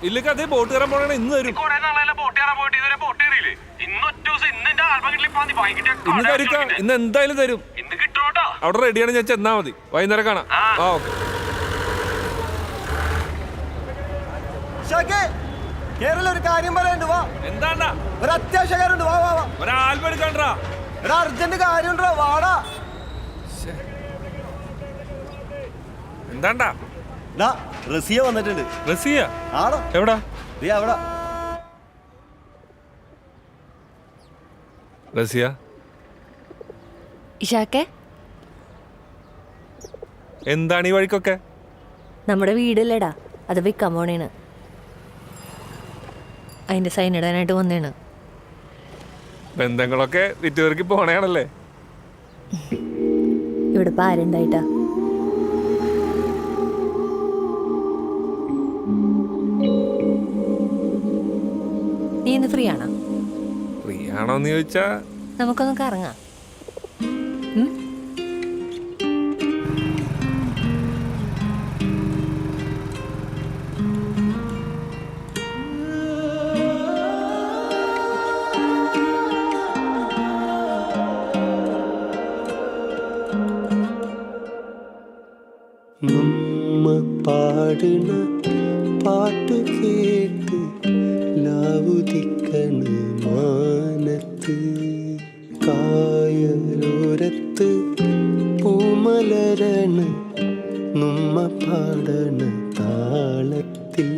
ഇല്ല അതേ ബോട്ട് കയറാൻ പോണേ ഇന്ന് തരും. ഇന്ന് തരും, ഇന്ന് എന്തായാലും തരും. അവിടെ റെഡിയാണ്, ഞാൻ ചെന്നാ മതി. വൈകുന്നേരം കാണാം. ആ ഓക്കെ. ഒരു കാര്യം പറയാനുണ്ട്, വാ. എന്താണ്ടാ? ഒരു അത്യാവശ്യ കാര്യമുണ്ട്, വാ വാ വാ. ഒരു ആൽബം എടുക്കാണ്ടാ. ഒരു അർജന്റ് കാര്യമുണ്ടോ, വാടാ. എന്താണ്ടാ? റസിയ വന്നിട്ടുണ്ട്. റസിയ? ആടാ. എവിടാ? അവിടെ. റസിയ ഇഷാക്കെ, എന്താണ് ഈ വഴിക്കൊക്കെ? നമ്മുടെ വീടില്ലേടാ, അത് വിൽക്കാൻ പോണേണ്. അതിന്റെ സൈൻ ഇടാനായിട്ട് വന്നേണ്. ബന്ധങ്ങളൊക്കെ വിറ്റുപേർക്ക് പോണയാണല്ലേ? ഇവിടെ ഇപ്പൊ ആരുണ്ടായിട്ടാ? നീ ഇന്ന് ഫ്രീ ആണോ? ഫ്രീ ആണോന്ന് ചോദിച്ചാ നമുക്കൊന്ന് കറങ്ങാം. നമ്മ പാടുന്ന പാട്ട് കേട്ട് ലാവുദിക്കണ മാനത്ത് കായലോരത്ത് പൂമലരണ നമ്മ പാടണ താളത്തിൽ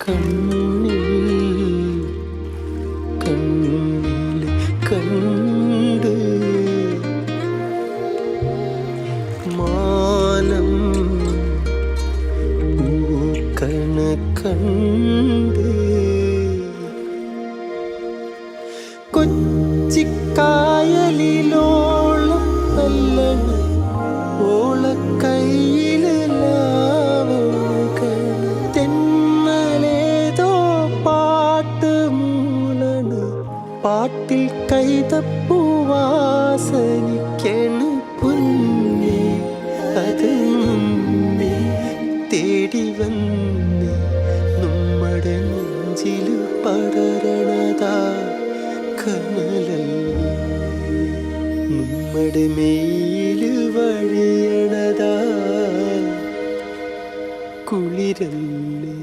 കണ്ണിൽ കണ്ണിൽ കണ്ട് മാനം പൂക്കണ കണ്ട് കൊച്ചിക്കായലിലോളം നല്ലണ ഓളക്കൈയിലാവോകണ തെന്നലേതോ പാട്ട് മൂളണ പാട്ടിൽ കൈതപ്പൂവാസനിക്കണ പൊന്നേ അത് മുന്നേ തേടി വന്ന് നമ്മുടെ നെഞ്ചില് പടരണതാ കനലല്ല നമ്മുടെ മേല് വഴിയണതാ കുളിരല്ലേ.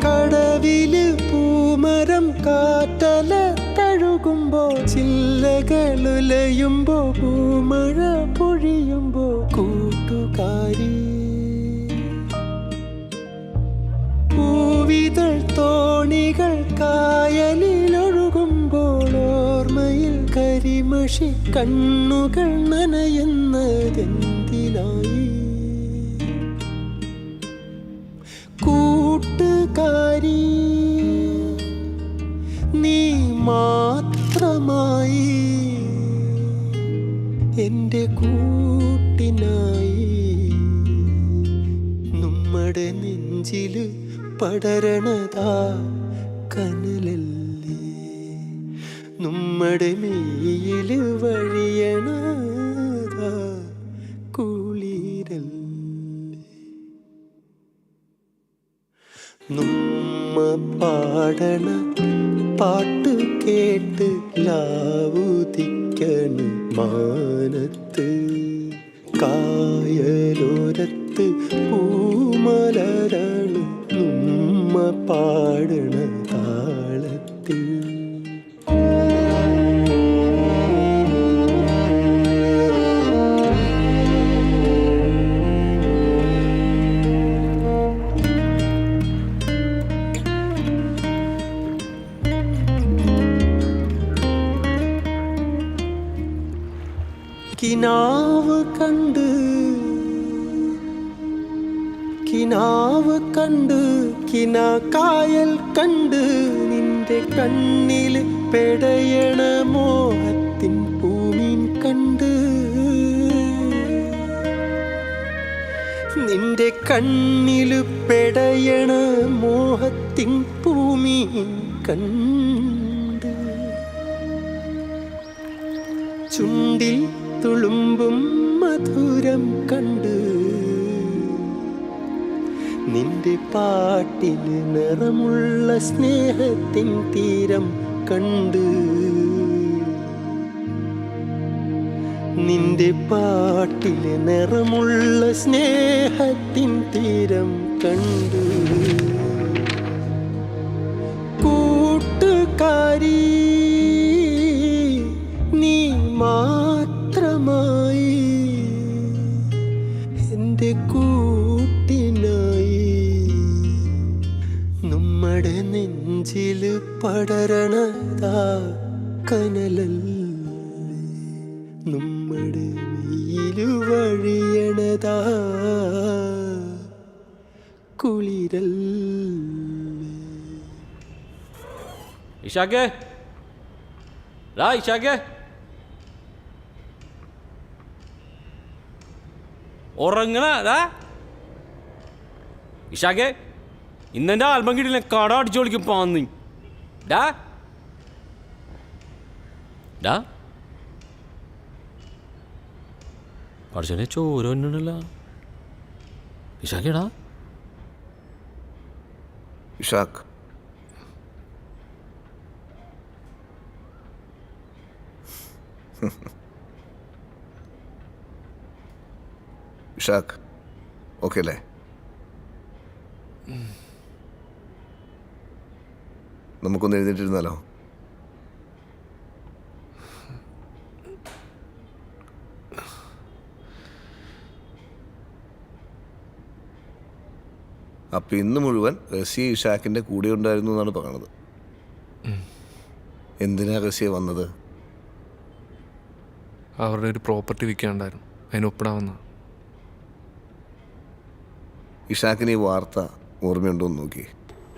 കടവില് പൂമരം കാറ്റല തഴുകുമ്പോ ചില്ലകളുലയുമ്പോ പൂമഴ പൊഴിയുമ്പോ കൂട്ടുകാരി പൂവിതൾ തോണികൾ കായലിലൊഴുകുമ്പോൾ ഓർമ്മയിൽ കരിമഷി കണ്ണുകൾ നനയുന്നതെന്തിനായി? കൂട്ടുകാരി നീ മാത്രമായി എൻ്റെ കൂട്ടിനായി നമ്മുടെ നെഞ്ചില് പടരണതാ കനലല്ലേ നമ്മുടെ മേയില് വഴിയണതാ കുളിരല്ലേ. നമ്മ പാടണ പാട്ട് കേട്ട് ലാവുദിക്കണ മാനത്ത് കായലോരത്ത് പൂമലരണ നമ്മ പാടണ താളത്തിൽ കിനാവ് കണ്ട് കിനാവ് കണ്ട് കിനാക്കായൽ കണ്ട് നിന്റെ കണ്ണിൽ പെടയണ മോഹത്തിൻ പൂമീൻ കണ്ട് നിന്റെ കണ്ണിൽ പെടയണ മോഹത്തിൻ പൂമീൻ കണ്ട് ചുണ്ടിൽ തുളുമ്പും മധുരം കണ്ട് നിന്റെ പാട്ടില് നിറമുള്ള സ്നേഹത്തിൻ തീരം കണ്ട് നിന്റെ പാട്ടില് നിറമുള്ള സ്നേഹത്തിൻ തീരം കണ്ട് കൂട്ടുകാരി നീ മാത്രമായി എൻ്റെ കൂട്ടിനായി നമ്മുടെ നെഞ്ചില് പടരണതാ കനലല്ലേ നമ്മുടെ മെയിലു വഴിയണതാ കുളിരല്ലേ. ഇഷാക്കേ, ഡാ ഇഷാക്കേ, ഉറങ്ങണ ഇഷാക്കേ, ഇന്നെൻ്റെ ആൽബം കിട്ടിയില്ല, കട അടിച്ചു വിളിക്കും പാന്നി. ഡാ ഡാ പഠിച്ചനെ ചോര വന്നിടല്ല. ഇഷാക്കേടാ ഇഷാക്ക്, ഇഷാക്ക് ഓക്കെ അല്ലേ? നമുക്കൊന്ന് എഴുന്നേറ്റിരുന്നാലോ? അപ്പം ഇന്ന് മുഴുവൻ റസിയ ഇഷാക്കിൻ്റെ കൂടെ ഉണ്ടായിരുന്നു എന്നാണ് പറയണത്. എന്തിനാ റസിയ വന്നത്? അവരുടെ ഒരു പ്രോപ്പർട്ടി വിൽക്കാണ്ടായിരുന്നു, അതിന് ഒപ്പിടാൻ വന്ന. ഇഷാക്കിന് ഈ വാർത്ത ഓർമ്മയുണ്ടോ എന്ന് നോക്കി.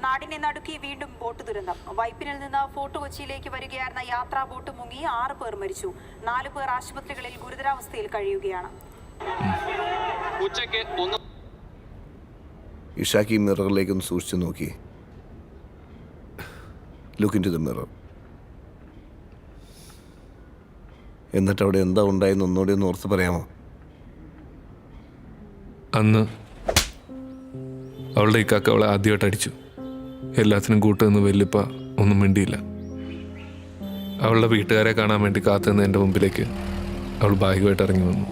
നാടിനെ നടുക്കി വീണ്ടും ബോട്ട് ദുരന്തം. വൈപ്പിനിൽ നിന്ന് ഫോർട്ട് കൊച്ചിയിലേക്ക് വരികയായിരുന്ന യാത്രാ ബോട്ട് മുങ്ങി 6 പേർ മരിച്ചു. 4 പേർ ആശുപത്രികളിൽ ഗുരുതരാവസ്ഥയിൽ കഴിയുകയാണ്. ഇഷാക്ക് ഈ മിററിലേക്കൊന്ന് സൂക്ഷിച്ചു നോക്കി. Look into the mirror. എന്നിട്ട് അവിടെ എന്താ ഉണ്ടായെന്ന് ഒന്നുകൂടി ഒന്ന് ഓർത്ത് പറയാമോ? അന്ന് അവളുടെ ഇക്കാക്ക അവളെ ആദ്യമായിട്ട് അടിച്ചു. എല്ലാത്തിനും കൂട്ടുനിന്ന് വല്യപ്പ ഒന്നും മിണ്ടിയില്ല. അവളുടെ വീട്ടുകാരെ കാണാൻ വേണ്ടി കാത്തുനിന്ന് എൻ്റെ മുമ്പിലേക്ക് അവൾ ബാഗുമായിട്ട് ഇറങ്ങി വന്നു.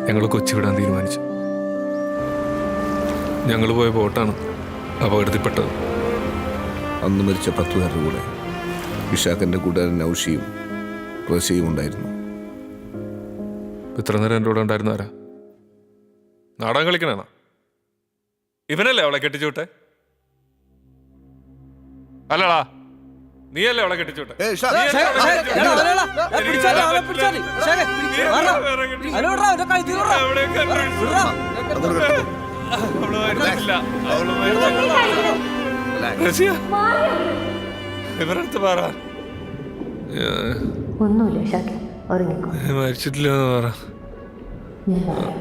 ഞങ്ങൾ കൊച്ചി വിടാൻ തീരുമാനിച്ചു. ഞങ്ങൾ പോയ ബോട്ടാണ് അപകടത്തിൽപ്പെട്ടത്. അന്ന് മരിച്ച 10 പേരുടെ കൂടെ ഇഷാക്കിൻ്റെ കൂട്ടുകാരൻ നൗഷിയും റസിയയും ഉണ്ടായിരുന്നു. ഇത്ര നേരം എൻ്റെ കൂടെ ഉണ്ടായിരുന്ന ആരാ? നാടകം കളിക്കണേണ? ഇവനല്ലേ അവളെ കെട്ടിച്ചുവിട്ടെ? അല്ലടാ, നീയല്ലേ അവളെ കെട്ടിച്ചുവിട്ടെ? ഇവരടുത്ത് പറ ഒന്നുമില്ല ഷാക്കി, ഉറങ്ങിക്കോ. മരിച്ചിട്ടില്ല എന്ന് പറ. ഞാൻ പറയാം.